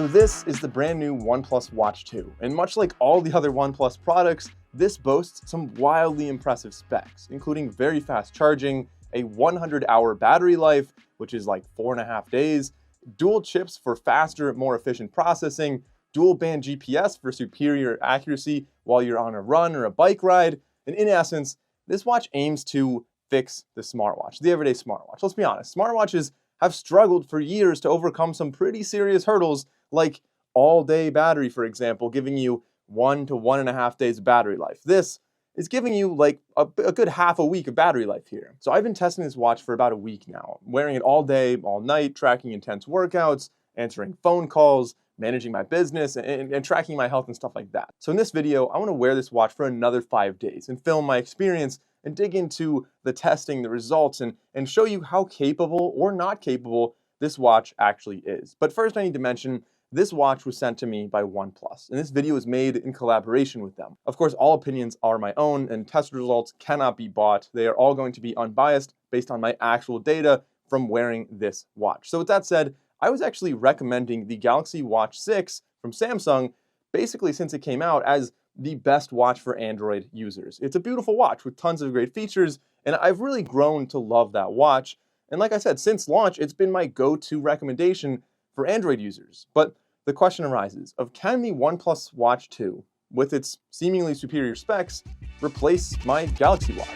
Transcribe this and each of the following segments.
So this is the brand new OnePlus Watch 2, and much like all the other OnePlus products, this boasts some wildly impressive specs, including very fast charging, a 100-hour battery life, which is like 4.5 days, dual chips for faster, more efficient processing, dual band GPS for superior accuracy while you're on a run or a bike ride, and in essence, this watch aims to fix the smartwatch, the everyday smartwatch. Let's be honest, smartwatches have struggled for years to overcome some pretty serious hurdles, like all-day battery, for example, giving you 1 to 1.5 days of battery life. This is giving you like a good half a week of battery life here. So I've been testing this watch for about a week now, wearing it all day, all night, tracking intense workouts, answering phone calls, managing my business, and tracking my health and stuff like that. So in this video, I want to wear this watch for another 5 days and film my experience and dig into the testing, the results, and show you how capable or not capable this watch actually is. But first I need to mention, this watch was sent to me by OnePlus, and this video is made in collaboration with them. Of course, all opinions are my own, and test results cannot be bought. They are all going to be unbiased based on my actual data from wearing this watch. So with that said, I was actually recommending the Galaxy Watch 6 from Samsung, basically since it came out, as the best watch for Android users. It's a beautiful watch with tons of great features, and I've really grown to love that watch. And like I said, since launch, it's been my go-to recommendation for Android users. But the question arises of, can the OnePlus Watch 2, with its seemingly superior specs, replace my Galaxy Watch?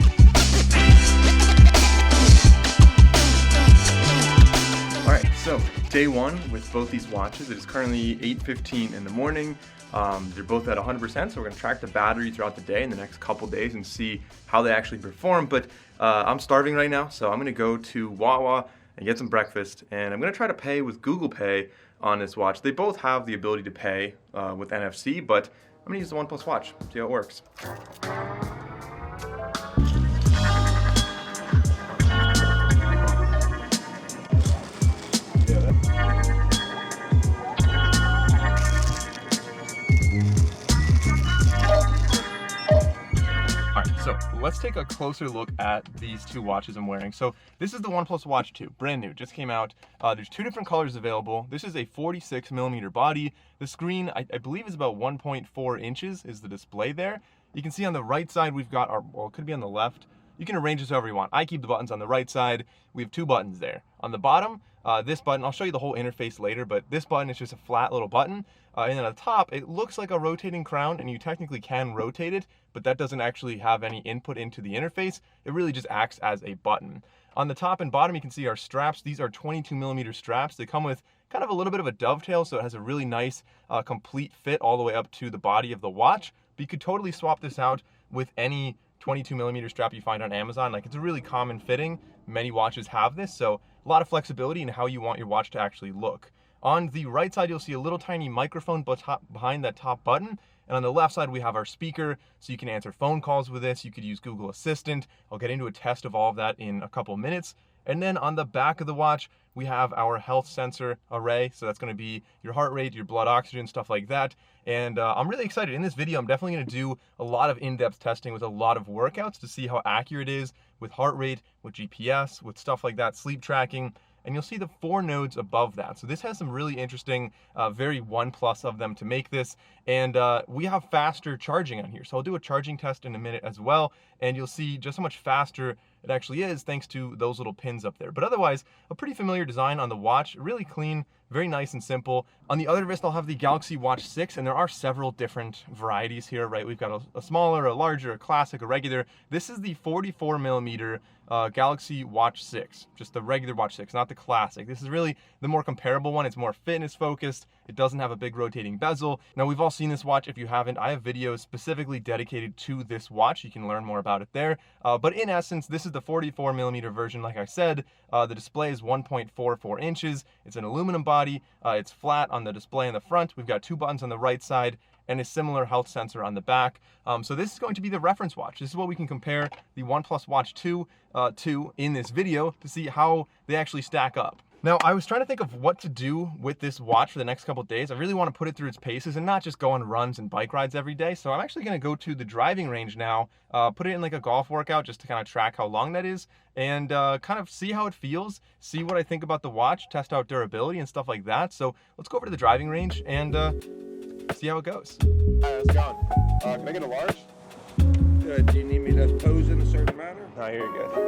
All right, so day one with both these watches. It is currently 8:15 in the morning. They're both at 100%, so we're gonna track the battery throughout the day in the next couple days and see how they actually perform. But I'm starving right now, so I'm gonna go to Wawa and get some breakfast, and I'm gonna try to pay with Google Pay on this watch. They both have the ability to pay with NFC, but I'm gonna use the OnePlus Watch, see how it works. So let's take a closer look at these two watches I'm wearing. So this is the OnePlus Watch 2, brand new, just came out. There's two different colors available. This is a 46mm body. The screen, I believe, is about 1.4 inches is the display there. You can see on the right side, we've got our, well, it could be on the left. You can arrange this however you want. I keep the buttons on the right side. We have two buttons there. On the bottom, this button, I'll show you the whole interface later, but this button is just a flat little button. And then at the top, it looks like a rotating crown, and you technically can rotate it, but that doesn't actually have any input into the interface. It really just acts as a button. On the top and bottom, you can see our straps. These are 22mm straps. They come with kind of a little bit of a dovetail, so it has a really nice complete fit all the way up to the body of the watch. But you could totally swap this out with any 22mm strap you find on Amazon. Like, it's a really common fitting. Many watches have this, so a lot of flexibility in how you want your watch to actually look. On the right side, you'll see a little tiny microphone behind that top button. And on the left side, we have our speaker, so you can answer phone calls with this. You could use Google Assistant. I'll get into a test of all of that in a couple minutes. And then on the back of the watch, we have our health sensor array. So that's going to be your heart rate, your blood oxygen, stuff like that. And I'm really excited. In this video, I'm definitely going to do a lot of in-depth testing with a lot of workouts to see how accurate it is with heart rate, with GPS, with stuff like that, sleep tracking. And you'll see the 4 nodes above that. So this has some really interesting, very OnePlus of them to make this. And we have faster charging on here. So I'll do a charging test in a minute as well. And you'll see just how much faster it actually is thanks to those little pins up there. But otherwise, a pretty familiar design on the watch, really clean, very nice and simple. On the other wrist, I'll have the Galaxy Watch 6, and there are several different varieties here, right? We've got a smaller, a larger, a classic, a regular. This is the 44mm Galaxy Watch 6, just the regular Watch 6, not the classic. This is really the more comparable one. It's more fitness focused. It doesn't have a big rotating bezel. Now, we've all seen this watch. If you haven't, I have videos specifically dedicated to this watch. You can learn more about it there. But in essence, this is the 44mm version. Like I said, the display is 1.44 inches. It's an aluminum body. It's flat on the display in the front. We've got 2 buttons on the right side and a similar health sensor on the back. So this is going to be the reference watch. This is what we can compare the OnePlus Watch 2 to in this video to see how they actually stack up. Now, I was trying to think of what to do with this watch for the next couple of days. I really want to put it through its paces and not just go on runs and bike rides every day. So I'm actually going to go to the driving range now, put it in like a golf workout just to kind of track how long that is, and kind of see how it feels, see what I think about the watch, test out durability and stuff like that. So let's go over to the driving range and see how it goes. All right, let's go. Can I get a large? Do you need me to pose in a certain manner? No, here you go.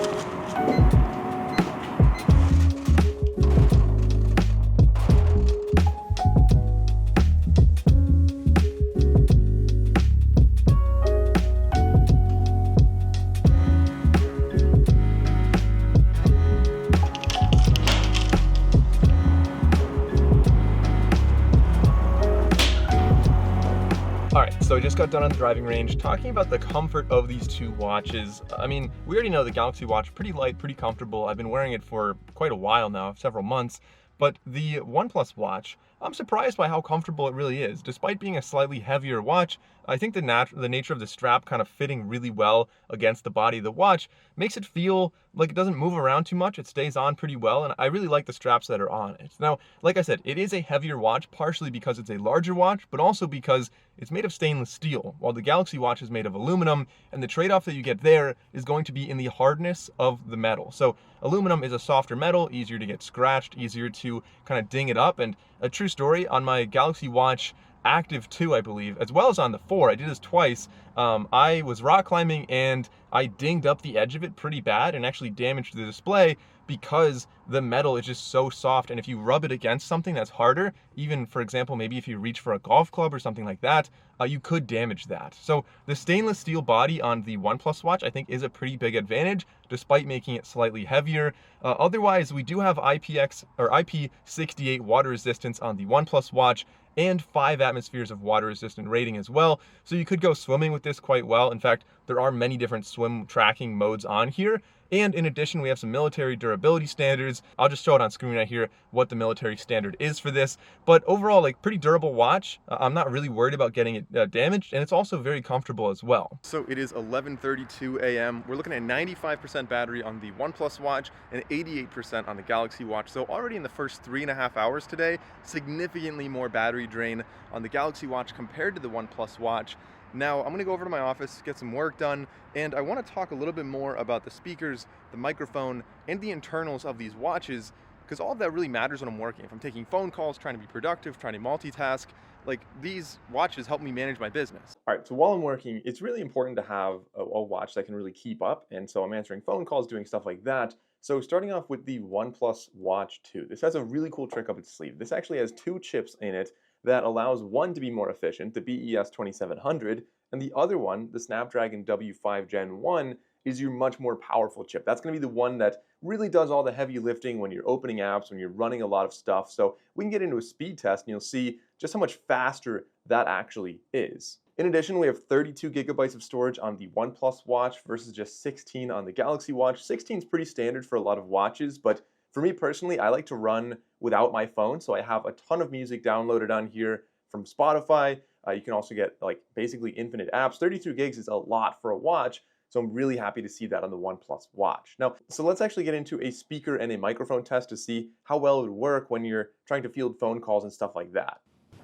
Alright, so I just got done on the driving range talking about the comfort of these two watches. I mean, we already know the Galaxy Watch, pretty light, pretty comfortable. I've been wearing it for quite a while now, several months. But the OnePlus Watch, I'm surprised by how comfortable it really is. Despite being a slightly heavier watch, I think the nature of the strap kind of fitting really well against the body of the watch makes it feel like it doesn't move around too much. It stays on pretty well, and I really like the straps that are on it. Now, like I said, it is a heavier watch, partially because it's a larger watch, but also because it's made of stainless steel, while the Galaxy Watch is made of aluminum, and the trade-off that you get there is going to be in the hardness of the metal. So aluminum is a softer metal, easier to get scratched, easier to kind of ding it up, and a true story, on my Galaxy Watch Active 2, I believe, as well as on the 4, I did this twice. I was rock climbing and I dinged up the edge of it pretty bad and actually damaged the display because the metal is just so soft, and if you rub it against something that's harder, even for example, maybe if you reach for a golf club or something like that, you could damage that. So the stainless steel body on the OnePlus Watch, I think, is a pretty big advantage, despite making it slightly heavier. Otherwise, we do have IP68 water resistance on the OnePlus Watch, and 5 atmospheres of water resistant rating as well. So you could go swimming with this quite well. In fact, there are many different swim tracking modes on here. And in addition, we have some military durability standards. I'll just show it on screen right here what the military standard is for this. But overall, like, pretty durable watch. I'm not really worried about getting it damaged, and it's also very comfortable as well. So it is 11:32 a.m. We're looking at 95% battery on the OnePlus Watch and 88% on the Galaxy Watch. So already in the first 3.5 hours today, significantly more battery drain on the Galaxy Watch compared to the OnePlus Watch. Now, I'm gonna go over to my office, get some work done, and I wanna talk a little bit more about the speakers, the microphone, and the internals of these watches, because all of that really matters when I'm working. If I'm taking phone calls, trying to be productive, trying to multitask, like, these watches help me manage my business. All right, so while I'm working, it's really important to have a watch that can really keep up, and so I'm answering phone calls, doing stuff like that. So starting off with the OnePlus Watch 2. This has a really cool trick up its sleeve. This actually has 2 chips in it that allows one to be more efficient, the BES 2700, and the other one, the Snapdragon W5 Gen 1, is your much more powerful chip. That's going to be the one that really does all the heavy lifting when you're opening apps, when you're running a lot of stuff. So we can get into a speed test and you'll see just how much faster that actually is. In addition, we have 32 gigabytes of storage on the OnePlus Watch versus just 16 on the Galaxy Watch. 16 is pretty standard for a lot of watches, but for me personally, I like to run without my phone, so I have a ton of music downloaded on here from Spotify. You can also get like basically infinite apps. 32 gigs is a lot for a watch, so I'm really happy to see that on the OnePlus Watch. Now, so let's actually get into a speaker and a microphone test to see how well it would work when you're trying to field phone calls and stuff like that.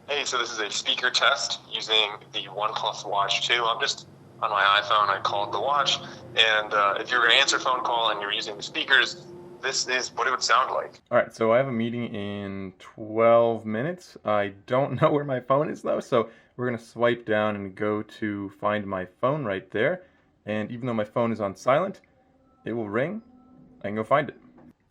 Hey, so this is a speaker test using the OnePlus Watch 2. I'm just on my iPhone, I called the watch, and if you're going to answer a phone call and you're using the speakers, this is what it would sound like. All right, so I have a meeting in 12 minutes. I don't know where my phone is though, so we're gonna swipe down and go to find my phone right there. And even though my phone is on silent, it will ring. I can go find it.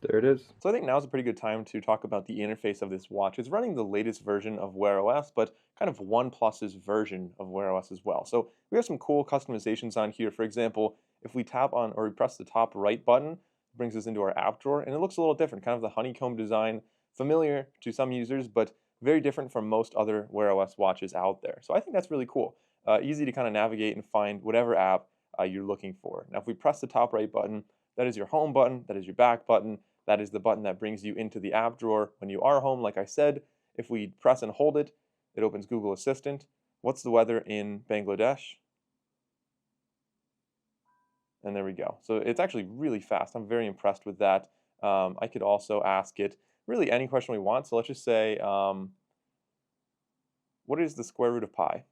There it is. So I think now's a pretty good time to talk about the interface of this watch. It's running the latest version of Wear OS, but kind of OnePlus's version of Wear OS as well. So we have some cool customizations on here. For example, if we tap on or we press the top right button, brings us into our app drawer, and it looks a little different, kind of the honeycomb design, familiar to some users, but very different from most other Wear OS watches out there. So I think that's really cool. Easy to kind of navigate and find whatever app you're looking for. Now, if we press the top right button, that is your home button, that is your back button, that is the button that brings you into the app drawer when you are home, like I said. If we press and hold it, it opens Google Assistant. What's the weather in Bangladesh? And there we go. So it's actually really fast. I'm very impressed with that. I could also ask it, really any question we want. So let's just say, what is the square root of pi?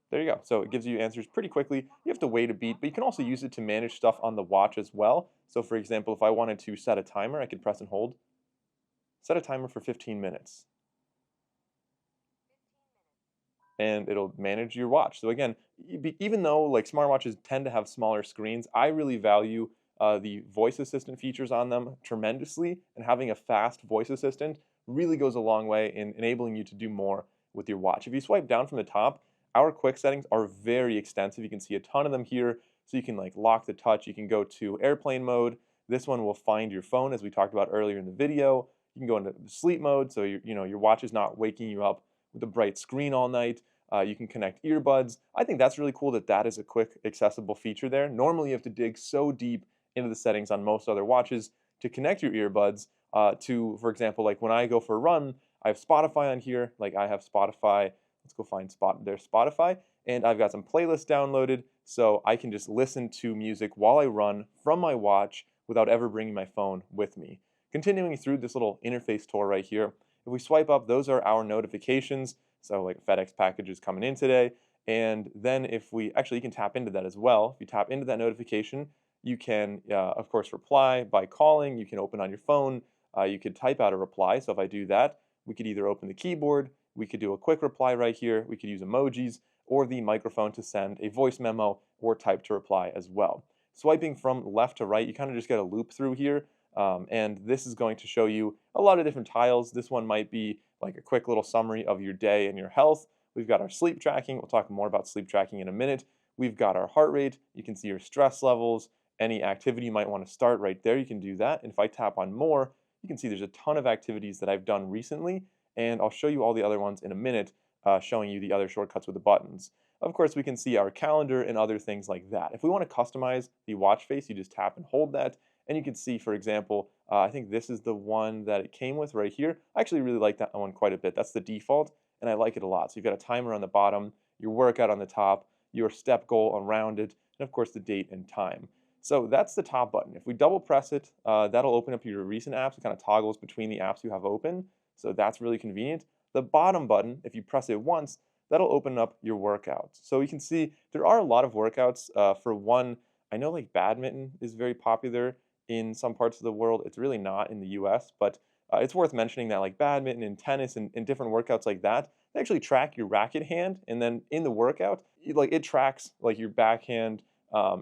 There you go. So it gives you answers pretty quickly. You have to wait a beat, but you can also use it to manage stuff on the watch as well. So for example, if I wanted to set a timer, I could press and hold. Set a timer for 15 minutes. And it'll manage your watch. So again, even though like smartwatches tend to have smaller screens, I really value the voice assistant features on them tremendously, and having a fast voice assistant really goes a long way in enabling you to do more with your watch. If you swipe down from the top, our quick settings are very extensive. You can see a ton of them here. So you can like lock the touch, you can go to airplane mode. This one will find your phone, as we talked about earlier in the video. You can go into sleep mode, so your watch is not waking you up with a bright screen all night. You can connect earbuds. I think that's really cool that that is a quick, accessible feature there. Normally you have to dig so deep into the settings on most other watches to connect your earbuds to, for example, like when I go for a run, I have Spotify on here. Like I have Spotify. Let's go find there's Spotify. And I've got some playlists downloaded, so I can just listen to music while I run from my watch without ever bringing my phone with me. Continuing through this little interface tour right here, if we swipe up, those are our notifications. So like FedEx package is coming in today. And then if we, actually you can tap into that as well. If you tap into that notification, you can, of course, reply by calling. You can open on your phone. You could type out a reply. So if I do that, we could either open the keyboard, we could do a quick reply right here, we could use emojis, or the microphone to send a voice memo or type to reply as well. Swiping from left to right, you kind of just get a loop through here. And this is going to show you a lot of different tiles. This one might be like a quick little summary of your day and your health. We've got our sleep tracking. We'll talk more about sleep tracking in a minute. We've got our heart rate. You can see your stress levels, any activity you might want to start right there. You can do that. And if I tap on more, you can see there's a ton of activities that I've done recently. And I'll show you all the other ones in a minute, showing you the other shortcuts with the buttons. Of course, we can see our calendar and other things like that. If we want to customize the watch face, you just tap and hold that. And you can see, for example, I think this is the one that it came with right here. I actually really like that one quite a bit. That's the default, and I like it a lot. So you've got a timer on the bottom, your workout on the top, your step goal around it, and of course the date and time. So that's the top button. If we double press it, that'll open up your recent apps. It kind of toggles between the apps you have open. So that's really convenient. The bottom button, if you press it once, that'll open up your workouts. So you can see there are a lot of workouts. For one, I know like badminton is very popular in some parts of the world. It's really not in the US, but it's worth mentioning that like badminton and tennis and different workouts like that, they actually track your racket hand, and then in the workout, it tracks like your backhand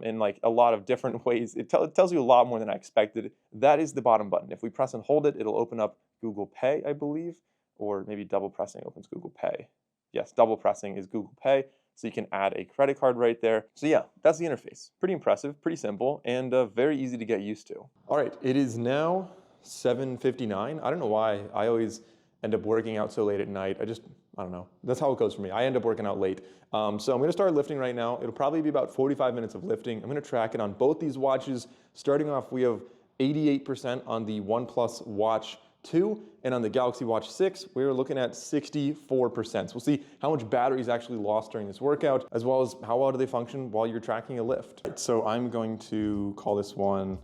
in like a lot of different ways. It tells you a lot more than I expected. That is the bottom button. If we press and hold it, it'll open up Google Pay, I believe, or maybe double pressing opens Google Pay. Yes, double pressing is Google Pay. So you can add a credit card right there. So yeah, that's the interface. Pretty impressive, pretty simple, and very easy to get used to. All right, it is now 7:59. I don't know why I always end up working out so late at night. I don't know. That's how it goes for me. I end up working out late. So I'm gonna start lifting right now. It'll probably be about 45 minutes of lifting. I'm gonna track it on both these watches. Starting off, we have 88% on the OnePlus Watch 2, and on the Galaxy Watch 6, we're looking at 64%. So we'll see how much battery is actually lost during this workout, as well as how well do they function while you're tracking a lift. Right, so I'm going to call this one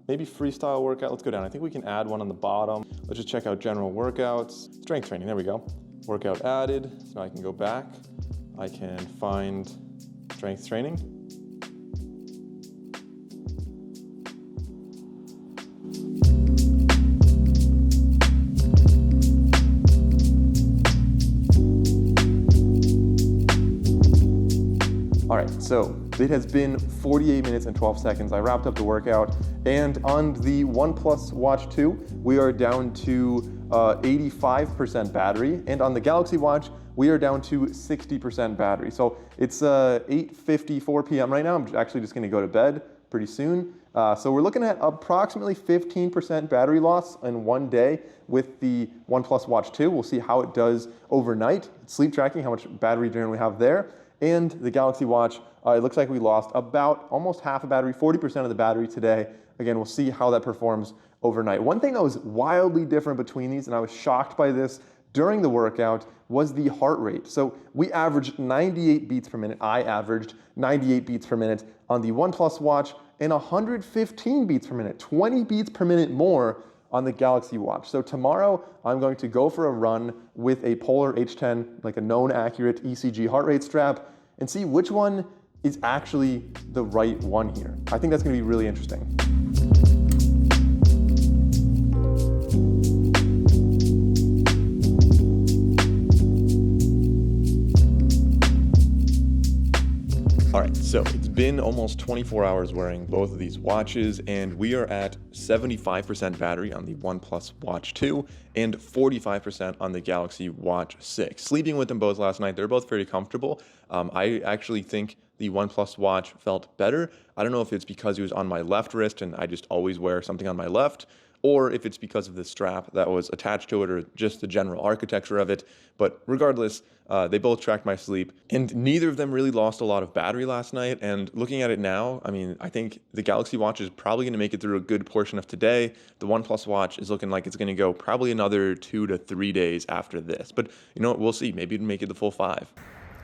maybe freestyle workout. Let's go down. I think we can add one on the bottom. Let's just check out general workouts. Strength training, there we go. Workout added. So now I can go back. I can find strength training. All right, so it has been 48 minutes and 12 seconds. I wrapped up the workout, and on the OnePlus Watch 2, we are down to 85% battery, and on the Galaxy Watch, we are down to 60% battery. So it's 8:54 p.m. right now. I'm actually just gonna go to bed pretty soon. So we're looking at approximately 15% battery loss in one day with the OnePlus Watch 2. We'll see how it does overnight. Sleep tracking, how much battery drain we have there. And the Galaxy Watch, it looks like we lost about almost half a battery, 40% of the battery today. Again, we'll see how that performs overnight. One thing that was wildly different between these, and I was shocked by this, during the workout was the heart rate. So we averaged 98 beats per minute. I averaged 98 beats per minute on the OnePlus Watch and 115 beats per minute, 20 beats per minute more on the Galaxy Watch. So tomorrow I'm going to go for a run with a Polar H10, like a known accurate ECG heart rate strap, and see which one is actually the right one here. I think that's gonna be really interesting. All right, so it's been almost 24 hours wearing both of these watches, and we are at 75% battery on the OnePlus Watch 2 and 45% on the Galaxy Watch 6. Sleeping with them both last night, they're both very comfortable. I actually think the OnePlus Watch felt better. I don't know if it's because it was on my left wrist and I just always wear something on my left, or if it's because of the strap that was attached to it, or just the general architecture of it. But regardless, they both tracked my sleep, and neither of them really lost a lot of battery last night. And looking at it now, I mean, I think the Galaxy Watch is probably gonna make it through a good portion of today. The OnePlus Watch is looking like it's gonna go probably another 2 to 3 days after this. But you know what, we'll see, maybe it'll make it the full 5.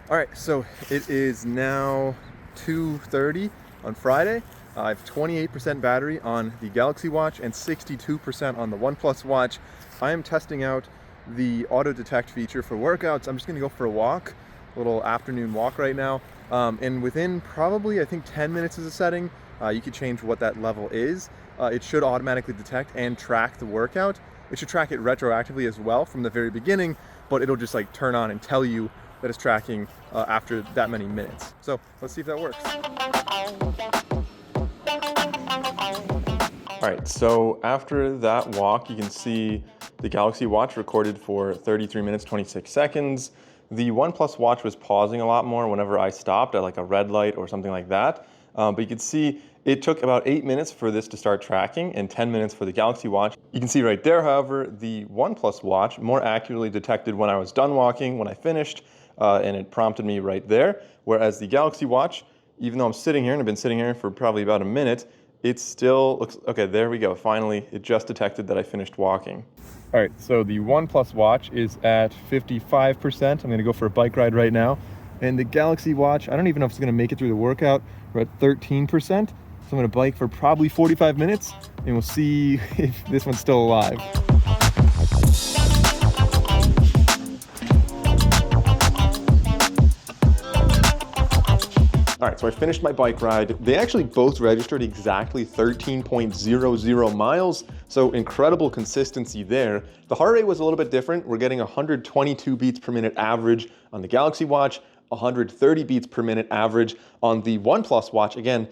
All right, so it is now 2:30 on Friday. I have 28% battery on the Galaxy Watch and 62% on the OnePlus Watch. I am testing out the auto detect feature for workouts. I'm just gonna go for a walk, a little afternoon walk right now. And within probably, I think 10 minutes is a setting, you can change what that level is. It should automatically detect and track the workout. It should track it retroactively as well from the very beginning, but it'll just like turn on and tell you that it's tracking after that many minutes. So let's see if that works. All right, so after that walk, you can see the Galaxy Watch recorded for 33 minutes, 26 seconds. The OnePlus Watch was pausing a lot more whenever I stopped at like a red light or something like that. But you can see it took about 8 minutes for this to start tracking and 10 minutes for the Galaxy Watch. You can see right there, however, the OnePlus Watch more accurately detected when I was done walking, when I finished, and it prompted me right there. Whereas the Galaxy Watch, even though I'm sitting here and I've been sitting here for probably about a minute, it still looks, okay, there we go. Finally, it just detected that I finished walking. All right, so the OnePlus Watch is at 55%. I'm gonna go for a bike ride right now. And the Galaxy Watch, I don't even know if it's gonna make it through the workout. We're at 13%. So I'm gonna bike for probably 45 minutes and we'll see if this one's still alive. All right, so I finished my bike ride. They actually both registered exactly 13.00 miles, so incredible consistency there. The heart rate was a little bit different. We're getting 122 beats per minute average on the Galaxy Watch, 130 beats per minute average on the OnePlus Watch. Again,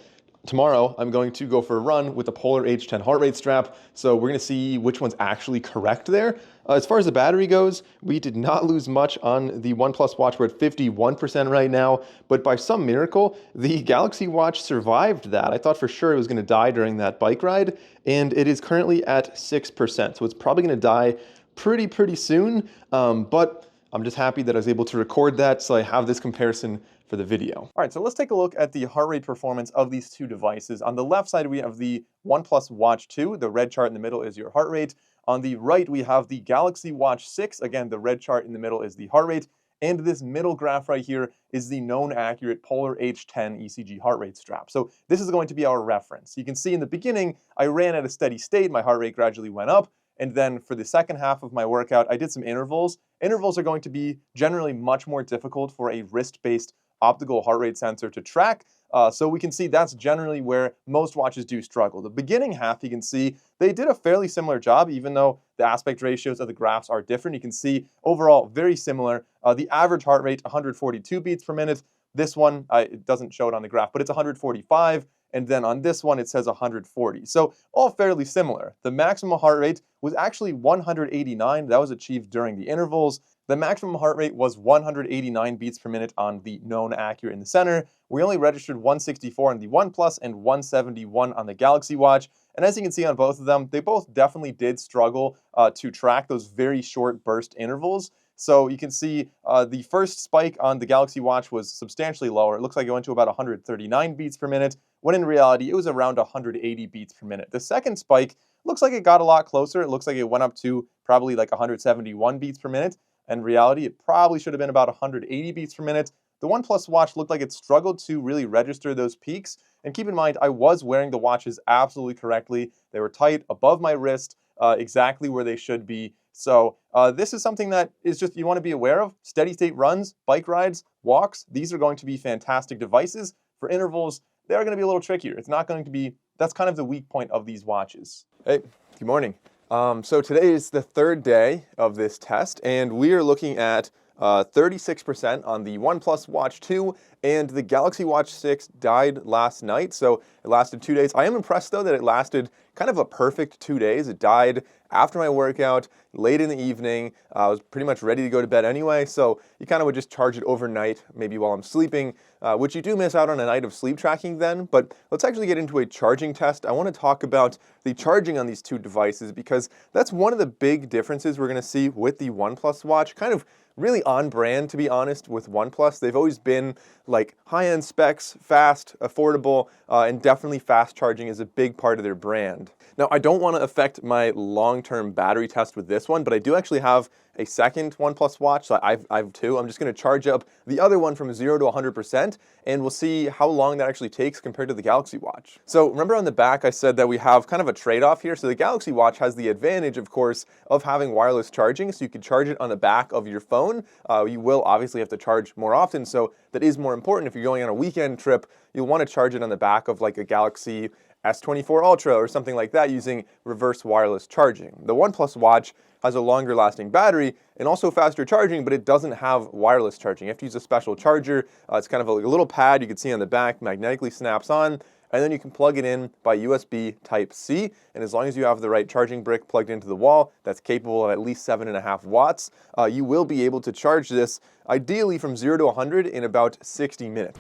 tomorrow I'm going to go for a run with the Polar H10 heart rate strap, so we're gonna see which one's actually correct there. As far as the battery goes, we did not lose much on the OnePlus Watch. We're at 51% right now, but by some miracle, the Galaxy Watch survived that. I thought for sure it was gonna die during that bike ride, and it is currently at 6%, so it's probably gonna die pretty soon, but I'm just happy that I was able to record that, so I have this comparison for the video. All right, so let's take a look at the heart rate performance of these two devices. On the left side, we have the OnePlus Watch 2. The red chart in the middle is your heart rate. On the right, we have the Galaxy Watch 6. Again, the red chart in the middle is the heart rate. And this middle graph right here is the known accurate Polar H10 ECG heart rate strap. So this is going to be our reference. You can see in the beginning, I ran at a steady state. My heart rate gradually went up. And then for the second half of my workout, I did some intervals. Intervals are going to be generally much more difficult for a wrist-based optical heart rate sensor to track. So we can see that's generally where most watches do struggle. The beginning half, you can see they did a fairly similar job, even though the aspect ratios of the graphs are different. You can see overall very similar. The average heart rate, 142 beats per minute. This one, it doesn't show it on the graph, but it's 145. And then on this one, it says 140. So all fairly similar. The maximum heart rate was actually 189. That was achieved during the intervals. The maximum heart rate was 189 beats per minute on the known accurate in the center. We only registered 164 on the OnePlus and 171 on the Galaxy Watch. And as you can see on both of them, they both definitely did struggle to track those very short burst intervals. So you can see the first spike on the Galaxy Watch was substantially lower. It looks like it went to about 139 beats per minute, when in reality, it was around 180 beats per minute. The second spike looks like it got a lot closer. It looks like it went up to probably like 171 beats per minute. In reality, it probably should have been about 180 beats per minute. The OnePlus Watch looked like it struggled to really register those peaks. And keep in mind, I was wearing the watches absolutely correctly. They were tight above my wrist, exactly where they should be. So this is something that is just you want to be aware of. Steady state runs, bike rides, walks, these are going to be fantastic devices. For intervals, they are going to be a little trickier. It's not going to be, that's kind of the weak point of these watches. Hey, good morning. So today is the third day of this test, and we are looking at 36% on the OnePlus Watch 2, and the Galaxy Watch 6 died last night, so it lasted 2 days. I am impressed, though, that it lasted kind of a perfect 2 days. It died after my workout, late in the evening. I was pretty much ready to go to bed anyway, so you kind of would just charge it overnight, maybe while I'm sleeping, which you do miss out on a night of sleep tracking then. But let's actually get into a charging test. I want to talk about the charging on these two devices because that's one of the big differences we're going to see with the OnePlus Watch, kind of really on brand, to be honest, with OnePlus. They've always been like high-end specs, fast, affordable, and definitely fast charging is a big part of their brand. Now, I don't want to affect my long-term battery test with this one, but I do actually have a second OnePlus Watch, so I have two. I'm just going to charge up the other one from 0 to 100%, and we'll see how long that actually takes compared to the Galaxy Watch. So remember on the back I said that we have kind of a trade-off here. So the Galaxy Watch has the advantage, of course, of having wireless charging, so you can charge it on the back of your phone. You will obviously have to charge more often, so that is more important. If you're going on a weekend trip, you'll want to charge it on the back of like a Galaxy S24 Ultra or something like that using reverse wireless charging. The OnePlus Watch has a longer lasting battery and also faster charging, but it doesn't have wireless charging. You have to use a special charger. It's kind of like a little pad you can see on the back, magnetically snaps on, and then you can plug it in by USB Type-C. And as long as you have the right charging brick plugged into the wall that's capable of at least 7.5 watts, you will be able to charge this ideally from 0 to 100 in about 60 minutes.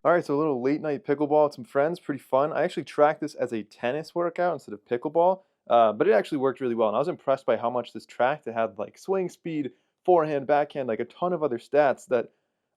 All right, so a little late night pickleball with some friends, pretty fun. I actually tracked this as a tennis workout instead of pickleball, but it actually worked really well. And I was impressed by how much this tracked. It had like swing speed, forehand, backhand, like a ton of other stats that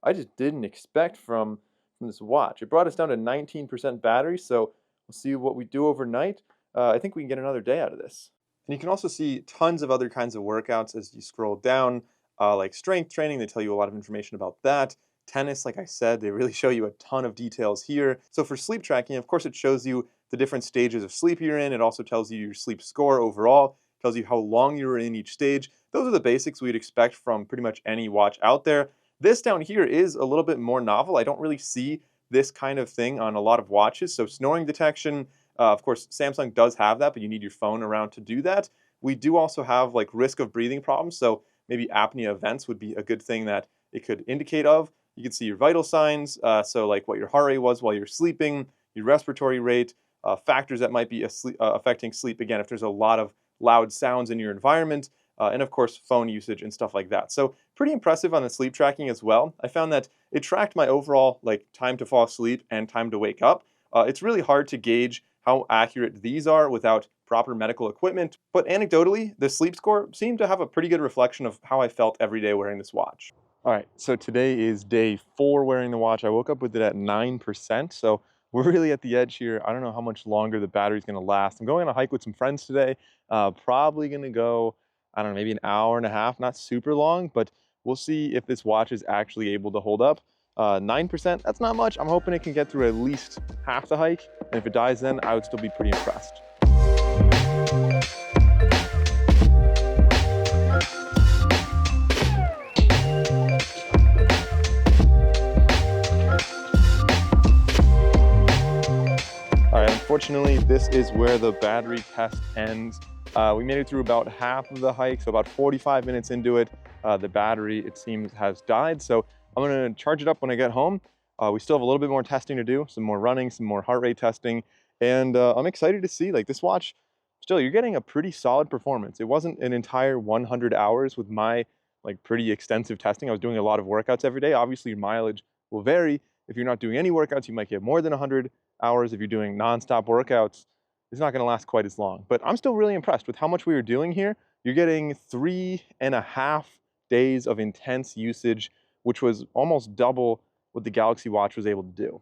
I just didn't expect from this watch. It brought us down to 19% battery, so we'll see what we do overnight. I think we can get another day out of this. And you can also see tons of other kinds of workouts as you scroll down, like strength training. They tell you a lot of information about that. Tennis, like I said, they really show you a ton of details here. So for sleep tracking, of course, it shows you the different stages of sleep you're in. It also tells you your sleep score overall, tells you how long you were in each stage. Those are the basics we'd expect from pretty much any watch out there. This down here is a little bit more novel. I don't really see this kind of thing on a lot of watches. So snoring detection, of course, Samsung does have that, but you need your phone around to do that. We do also have like risk of breathing problems. So maybe apnea events would be a good thing that it could indicate of. You can see your vital signs, so like what your heart rate was while you're sleeping, your respiratory rate, factors that might be affecting sleep, again, if there's a lot of loud sounds in your environment, and of course, phone usage and stuff like that. So pretty impressive on the sleep tracking as well. I found that it tracked my overall like time to fall asleep and time to wake up. It's really hard to gauge how accurate these are without proper medical equipment, but anecdotally, the sleep score seemed to have a pretty good reflection of how I felt every day wearing this watch. All right, so today is day 4 wearing the watch. I woke up with it at 9%, so we're really at the edge here. I don't know how much longer the battery's gonna last. I'm going on a hike with some friends today. Probably gonna go, I don't know, maybe an hour and a half, not super long, but we'll see if this watch is actually able to hold up. 9%, that's not much. I'm hoping it can get through at least half the hike, and if it dies then, I would still be pretty impressed. Unfortunately, this is where the battery test ends. We made it through about half of the hike, so about 45 minutes into it, the battery, it seems, has died. So I'm gonna charge it up when I get home. We still have a little bit more testing to do, some more running, some more heart rate testing, and I'm excited to see, like, this watch, still, you're getting a pretty solid performance. It wasn't an entire 100 hours with my, like, pretty extensive testing. I was doing a lot of workouts every day. Obviously, your mileage will vary. If you're not doing any workouts, you might get more than 100 hours. If you're doing nonstop workouts, it's not gonna last quite as long. But I'm still really impressed with how much we were doing here. You're getting 3.5 days of intense usage, which was almost double what the Galaxy Watch was able to do.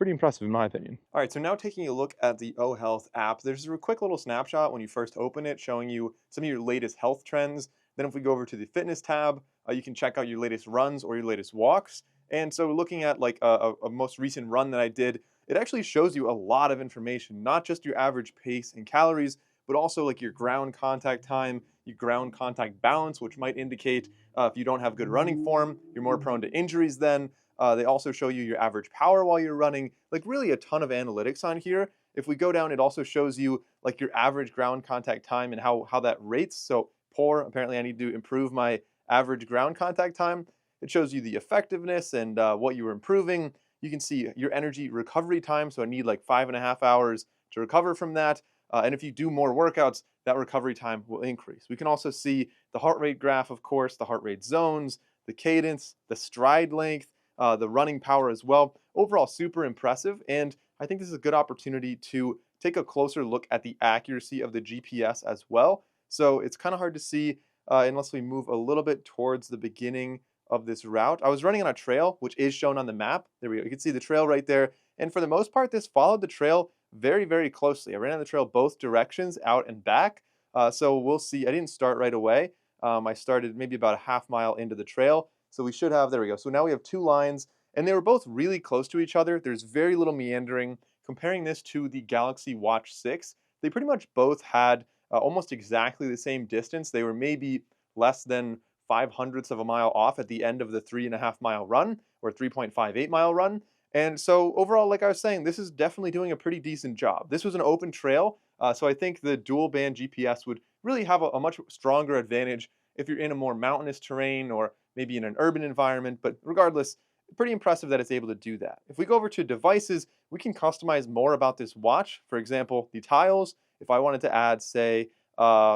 pretty impressive in my opinion. All right, so now taking a look at the O Health app, there's a quick little snapshot when you first open it showing you some of your latest health trends. Then if we go over to the fitness tab, you can check out your latest runs or your latest walks. And so looking at like a most recent run that I did, it actually shows you a lot of information, not just your average pace and calories, but also like your ground contact time, your ground contact balance, which might indicate if you don't have good running form, you're more prone to injuries then. They also show you your average power while you're running, like really a ton of analytics on here. If we go down, it also shows you like your average ground contact time and how that rates. So poor, apparently I need to improve my average ground contact time. It shows you the effectiveness and what you were improving. You can see your energy recovery time. So I need like 5.5 hours to recover from that. And if you do more workouts, that recovery time will increase. We can also see the heart rate graph, of course, the heart rate zones, the cadence, the stride length, the running power as well. Overall, super impressive. And I think this is a good opportunity to take a closer look at the accuracy of the GPS as well. So it's kind of hard to see unless we move a little bit towards the beginning of this route. I was running on a trail, which is shown on the map. There we go. You can see the trail right there. And for the most part, this followed the trail very, very closely. I ran on the trail both directions, out and back. So we'll see. I didn't start right away. I started maybe about a half mile into the trail. So we should have, there we go. So now we have two lines and they were both really close to each other. There's very little meandering. Comparing this to the Galaxy Watch 6, they pretty much both had almost exactly the same distance. They were maybe less than 0.05 of a mile off at the end of the 3.5 mile run or 3.58 mile run. And so overall, like I was saying, this is definitely doing a pretty decent job. This was an open trail, so I think the dual band GPS would really have a much stronger advantage if you're in a more mountainous terrain or maybe in an urban environment. But regardless, pretty impressive that it's able to do that. If we go over to devices, we can customize more about this watch. For example, the tiles. If I wanted to add, say,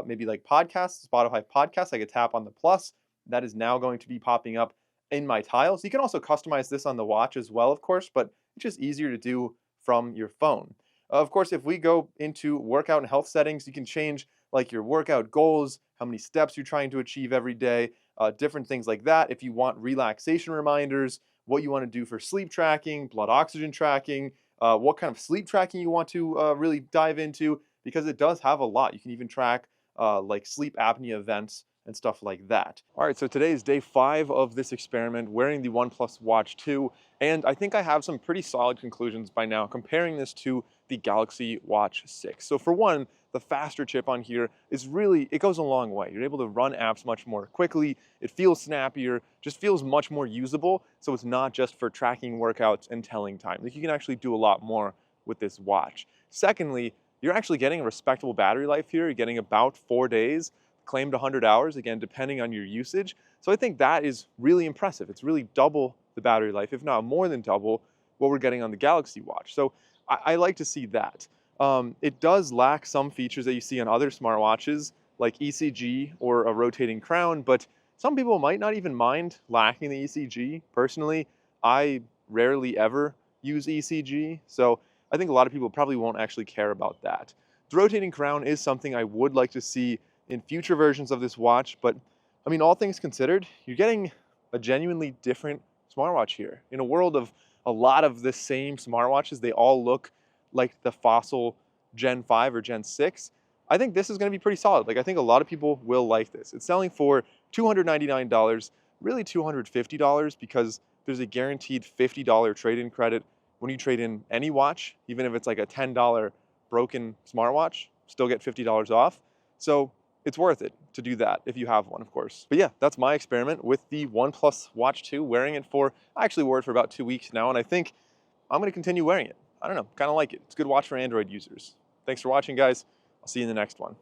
maybe like podcasts, Spotify podcasts, I could tap on the plus. That is now going to be popping up in my tiles. You can also customize this on the watch as well, of course, but it's just easier to do from your phone. Of course, if we go into workout and health settings, you can change like your workout goals, how many steps you're trying to achieve every day, different things like that. If you want relaxation reminders, what you want to do for sleep tracking, blood oxygen tracking, what kind of sleep tracking you want to really dive into, because it does have a lot. You can even track like sleep apnea events and stuff like that. All right, so today is day 5 of this experiment wearing the OnePlus Watch 2, and I think I have some pretty solid conclusions by now comparing this to the Galaxy Watch 6. So for one, the faster chip on here is really, it goes a long way. You're able to run apps much more quickly. It feels snappier, just feels much more usable. So it's not just for tracking workouts and telling time. Like you can actually do a lot more with this watch. Secondly, you're actually getting a respectable battery life here. You're getting about 4 days, claimed 100 hours, again, depending on your usage. So I think that is really impressive. It's really double the battery life, if not more than double what we're getting on the Galaxy Watch. So I like to see that. It does lack some features that you see on other smartwatches, like ECG or a rotating crown, but some people might not even mind lacking the ECG. Personally, I rarely ever use ECG, so I think a lot of people probably won't actually care about that. The rotating crown is something I would like to see in future versions of this watch, but I mean, all things considered, you're getting a genuinely different smartwatch here. In a world of a lot of the same smartwatches, they all look like the Fossil Gen 5 or Gen 6. I think this is going to be pretty solid. Like I think a lot of people will like this. It's selling for $299, really $250 because there's a guaranteed $50 trade-in credit when you trade in any watch, even if it's like a $10 broken smartwatch, still get $50 off. So it's worth it to do that if you have one, of course. But yeah, that's my experiment with the OnePlus Watch 2, wearing it for, I actually wore it for about 2 weeks now, and I think I'm going to continue wearing it. I don't know, kind of like it. It's a good watch for Android users. Thanks for watching, guys. I'll see you in the next one.